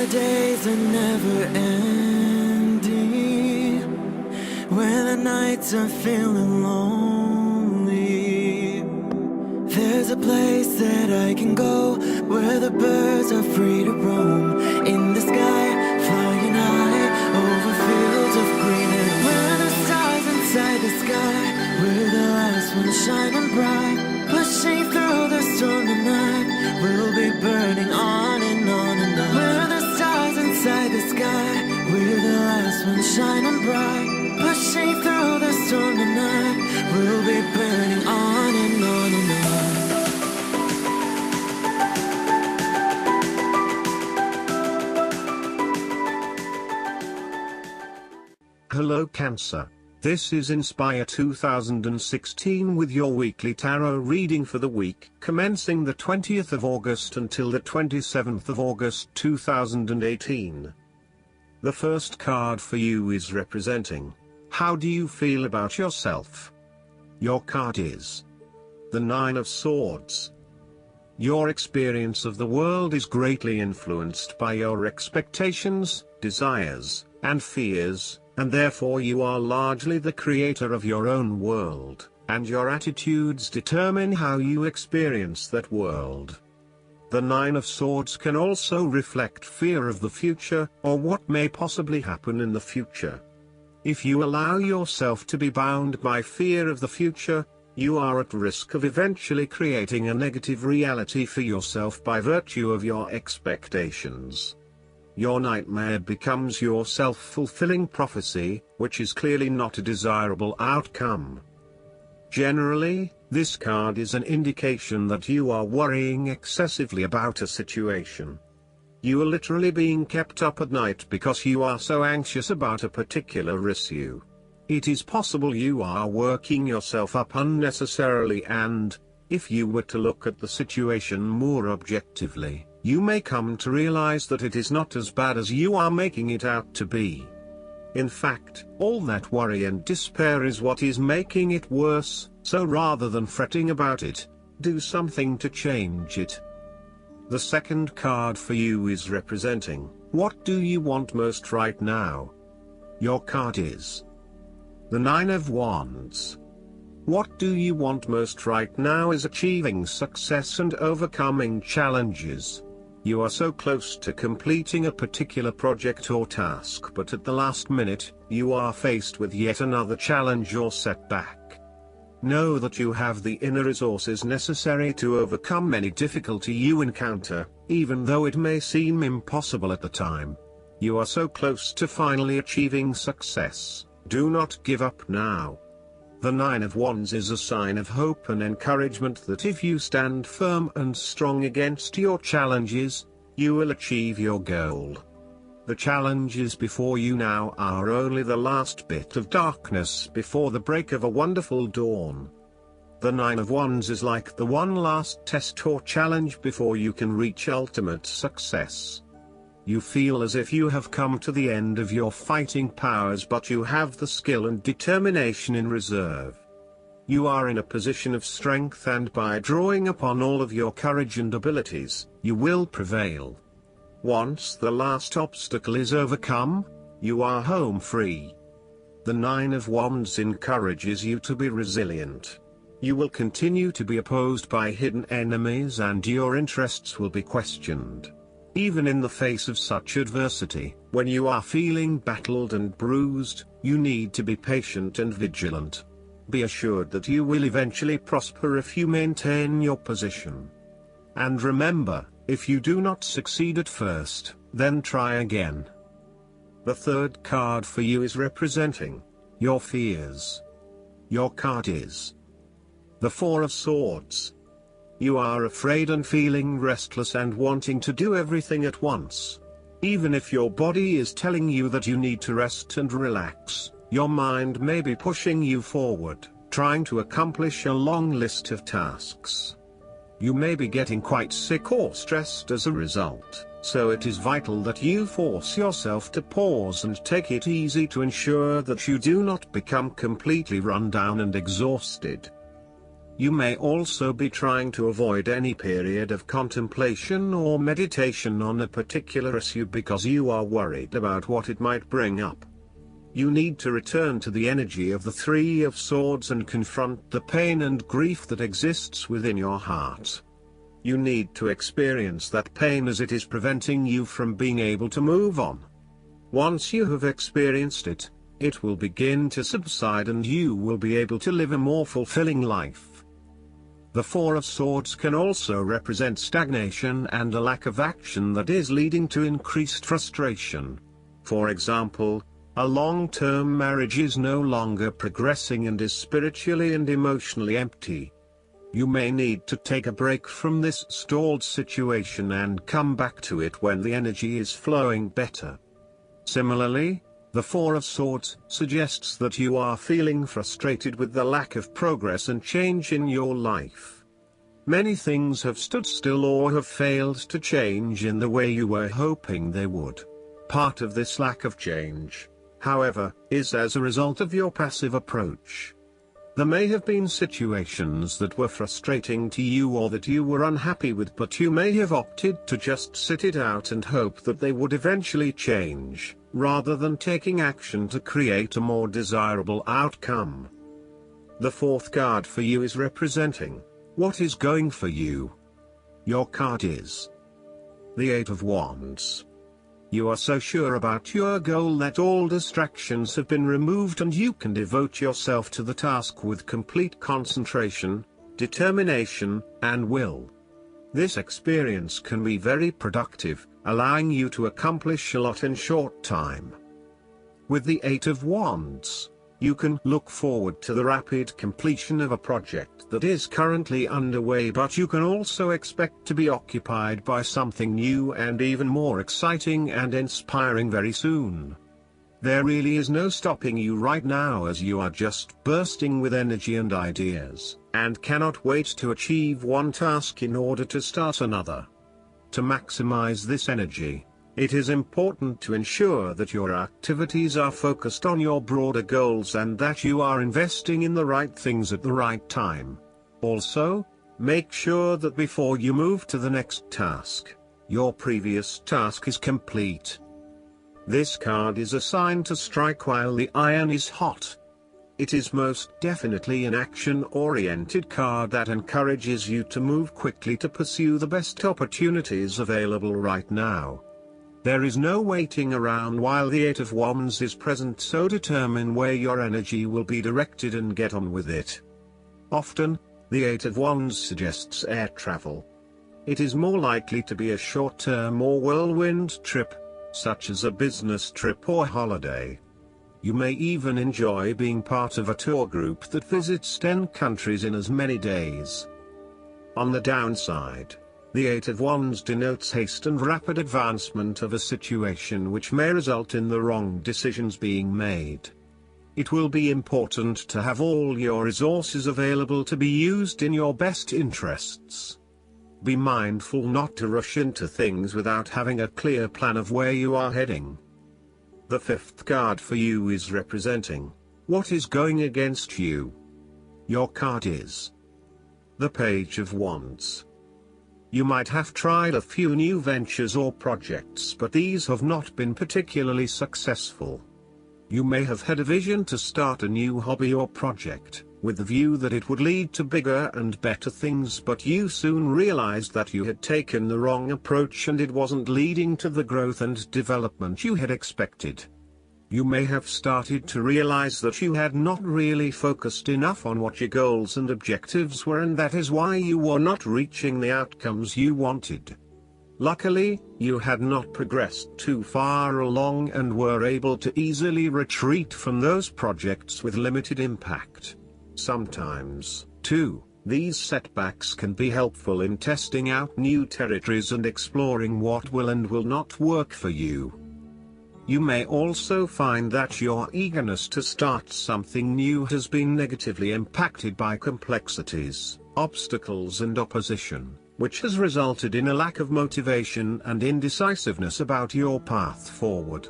the days are never ending, when the nights are feeling lonely, there's a place that I can go, where the birds are free to roam, in the sky, flying high, over fields of green, and where the stars inside the sky, we're the last ones shining bright, pushing through the storm tonight, we'll be burning on and on and on. We're the stars inside the sky, we're the last ones shining bright, pushing through the storm tonight, we'll be burning on and on and on. Hello Cancer. This is Inspire 2016 with your weekly tarot reading for the week commencing the 20th of August until the 27th of August 2018. The first card for you is representing, how do you feel about yourself? Your card is the Nine of Swords. Your experience of the world is greatly influenced by your expectations, desires, and fears, and therefore you are largely the creator of your own world, and your attitudes determine how you experience that world. The Nine of Swords can also reflect fear of the future, or what may possibly happen in the future. If you allow yourself to be bound by fear of the future, you are at risk of eventually creating a negative reality for yourself by virtue of your expectations. Your nightmare becomes your self-fulfilling prophecy, which is clearly not a desirable outcome. Generally, this card is an indication that you are worrying excessively about a situation. You are literally being kept up at night because you are so anxious about a particular issue. It is possible you are working yourself up unnecessarily, and, if you were to look at the situation more objectively, you may come to realize that it is not as bad as you are making it out to be. In fact, all that worry and despair is what is making it worse, so rather than fretting about it, do something to change it. The second card for you is representing, what do you want most right now? Your card is the Nine of Wands. What do you want most right now is achieving success and overcoming challenges. You are so close to completing a particular project or task, but at the last minute, you are faced with yet another challenge or setback. Know that you have the inner resources necessary to overcome any difficulty you encounter, even though it may seem impossible at the time. You are so close to finally achieving success. Do not give up now. The Nine of Wands is a sign of hope and encouragement that if you stand firm and strong against your challenges, you will achieve your goal. The challenges before you now are only the last bit of darkness before the break of a wonderful dawn. The Nine of Wands is like the one last test or challenge before you can reach ultimate success. You feel as if you have come to the end of your fighting powers, but you have the skill and determination in reserve. You are in a position of strength, and by drawing upon all of your courage and abilities, you will prevail. Once the last obstacle is overcome, you are home free. The Nine of Wands encourages you to be resilient. You will continue to be opposed by hidden enemies, and your interests will be questioned. Even in the face of such adversity, when you are feeling battled and bruised, you need to be patient and vigilant. Be assured that you will eventually prosper if you maintain your position. And remember, if you do not succeed at first, then try again. The third card for you is representing your fears. Your card is the Four of Swords. You are afraid and feeling restless and wanting to do everything at once. Even if your body is telling you that you need to rest and relax, your mind may be pushing you forward, trying to accomplish a long list of tasks. You may be getting quite sick or stressed as a result, so it is vital that you force yourself to pause and take it easy to ensure that you do not become completely run down and exhausted. You may also be trying to avoid any period of contemplation or meditation on a particular issue because you are worried about what it might bring up. You need to return to the energy of the Three of Swords and confront the pain and grief that exists within your heart. You need to experience that pain as it is preventing you from being able to move on. Once you have experienced it, it will begin to subside and you will be able to live a more fulfilling life. The Four of Swords can also represent stagnation and a lack of action that is leading to increased frustration. For example, a long-term marriage is no longer progressing and is spiritually and emotionally empty. You may need to take a break from this stalled situation and come back to it when the energy is flowing better. Similarly, the Four of Swords suggests that you are feeling frustrated with the lack of progress and change in your life. Many things have stood still or have failed to change in the way you were hoping they would. Part of this lack of change, however, is as a result of your passive approach. There may have been situations that were frustrating to you or that you were unhappy with, but you may have opted to just sit it out and hope that they would eventually change, rather than taking action to create a more desirable outcome. The fourth card for you is representing what is going for you. Your card is the Eight of Wands. You are so sure about your goal that all distractions have been removed and you can devote yourself to the task with complete concentration, determination, and will. This experience can be very productive, allowing you to accomplish a lot in short time. With the Eight of Wands, you can look forward to the rapid completion of a project that is currently underway, but you can also expect to be occupied by something new and even more exciting and inspiring very soon. There really is no stopping you right now, as you are just bursting with energy and ideas, and cannot wait to achieve one task in order to start another. To maximize this energy, it is important to ensure that your activities are focused on your broader goals and that you are investing in the right things at the right time. Also, make sure that before you move to the next task, your previous task is complete. This card is a sign to strike while the iron is hot. It is most definitely an action-oriented card that encourages you to move quickly to pursue the best opportunities available right now. There is no waiting around while the Eight of Wands is present, so determine where your energy will be directed and get on with it. Often, the Eight of Wands suggests air travel. It is more likely to be a short-term or whirlwind trip, such as a business trip or holiday. You may even enjoy being part of a tour group that visits 10 countries in as many days. On the downside, the Eight of Wands denotes haste and rapid advancement of a situation which may result in the wrong decisions being made. It will be important to have all your resources available to be used in your best interests. Be mindful not to rush into things without having a clear plan of where you are heading. The fifth card for you is representing what is going against you. Your card is the Page of Wands. You might have tried a few new ventures or projects, but these have not been particularly successful. You may have had a vision to start a new hobby or project, with the view that it would lead to bigger and better things, but you soon realized that you had taken the wrong approach and it wasn't leading to the growth and development you had expected. You may have started to realize that you had not really focused enough on what your goals and objectives were, and that is why you were not reaching the outcomes you wanted. Luckily, you had not progressed too far along and were able to easily retreat from those projects with limited impact. Sometimes, too, these setbacks can be helpful in testing out new territories and exploring what will and will not work for you. You may also find that your eagerness to start something new has been negatively impacted by complexities, obstacles and opposition, which has resulted in a lack of motivation and indecisiveness about your path forward.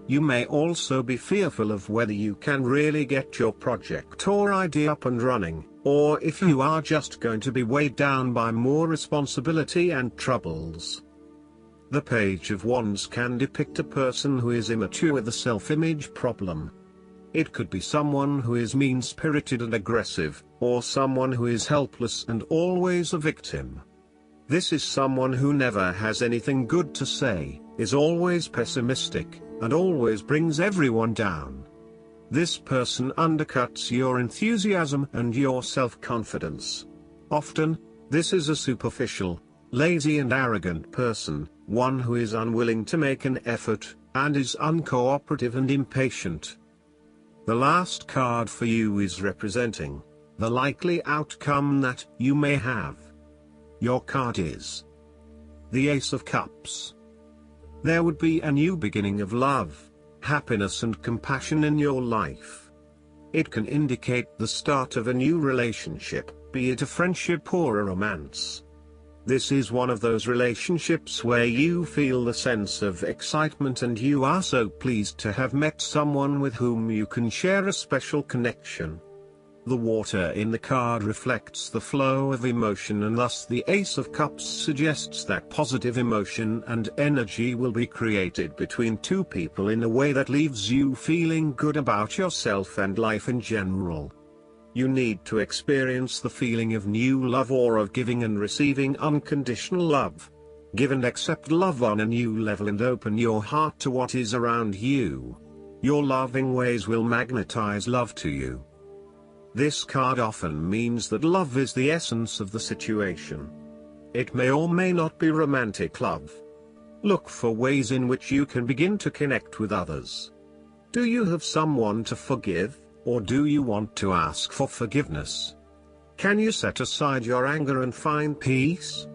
You may also be fearful of whether you can really get your project or idea up and running, or if you are just going to be weighed down by more responsibility and troubles. The Page of Wands can depict a person who is immature with a self-image problem. It could be someone who is mean-spirited and aggressive, or someone who is helpless and always a victim. This is someone who never has anything good to say, is always pessimistic, and always brings everyone down. This person undercuts your enthusiasm and your self-confidence. Often, this is a superficial, lazy and arrogant person, one who is unwilling to make an effort, and is uncooperative and impatient. The last card for you is representing the likely outcome that you may have. Your card is the Ace of Cups. There would be a new beginning of love, happiness and compassion in your life. It can indicate the start of a new relationship, be it a friendship or a romance. This is one of those relationships where you feel the sense of excitement and you are so pleased to have met someone with whom you can share a special connection. The water in the card reflects the flow of emotion, and thus the Ace of Cups suggests that positive emotion and energy will be created between two people in a way that leaves you feeling good about yourself and life in general. You need to experience the feeling of new love or of giving and receiving unconditional love. Give and accept love on a new level and open your heart to what is around you. Your loving ways will magnetize love to you. This card often means that love is the essence of the situation. It may or may not be romantic love. Look for ways in which you can begin to connect with others. Do you have someone to forgive, or do you want to ask for forgiveness? Can you set aside your anger and find peace?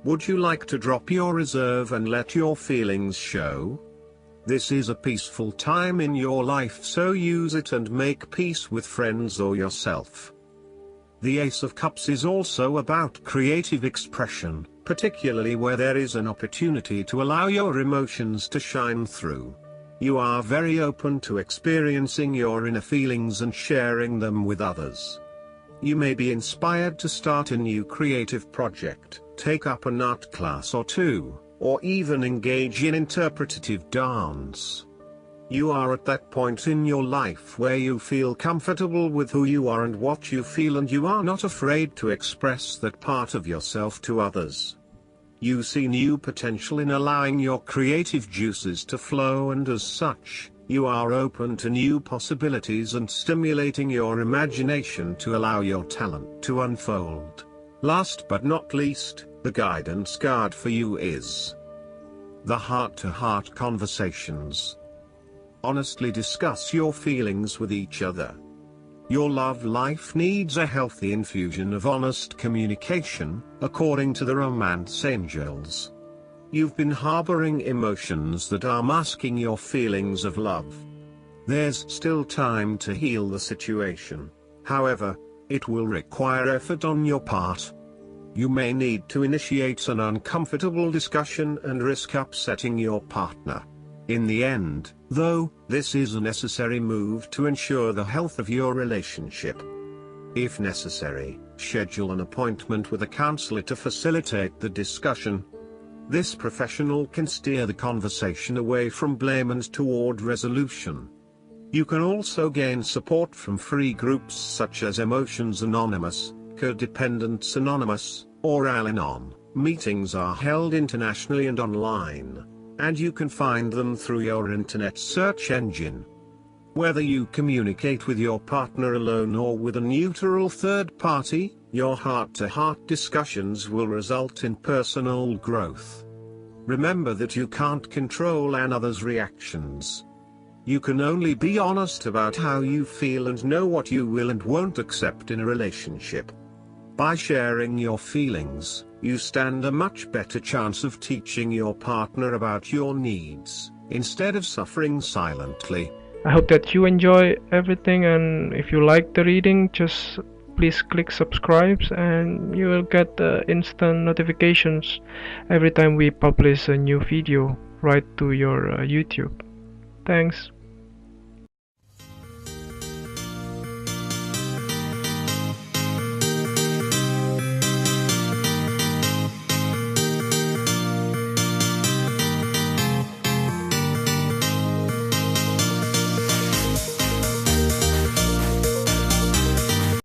Would you like to drop your reserve and let your feelings show? This is a peaceful time in your life, so use it and make peace with friends or yourself. The Ace of Cups is also about creative expression, particularly where there is an opportunity to allow your emotions to shine through. You are very open to experiencing your inner feelings and sharing them with others. You may be inspired to start a new creative project, take up an art class or two, or even engage in interpretative dance. You are at that point in your life where you feel comfortable with who you are and what you feel, and you are not afraid to express that part of yourself to others. You see new potential in allowing your creative juices to flow, and as such, you are open to new possibilities and stimulating your imagination to allow your talent to unfold. Last but not least, the guidance card for you is the heart-to-heart conversations. Honestly discuss your feelings with each other. Your love life needs a healthy infusion of honest communication, according to the romance angels. You've been harboring emotions that are masking your feelings of love. There's still time to heal the situation. However, it will require effort on your part. You may need to initiate an uncomfortable discussion and risk upsetting your partner. In the end, though, this is a necessary move to ensure the health of your relationship. If necessary, schedule an appointment with a counselor to facilitate the discussion. This professional can steer the conversation away from blame and toward resolution. You can also gain support from free groups such as Emotions Anonymous, Codependence Anonymous, or Al-Anon. Meetings are held internationally and online, and you can find them through your internet search engine. Whether you communicate with your partner alone or with a neutral third party, your heart-to-heart discussions will result in personal growth. Remember that you can't control another's reactions. You can only be honest about how you feel and know what you will and won't accept in a relationship. By sharing your feelings, you stand a much better chance of teaching your partner about your needs, instead of suffering silently. I hope that you enjoy everything, and if you like the reading, just please click subscribe and you will get instant notifications every time we publish a new video right to your YouTube. Thanks.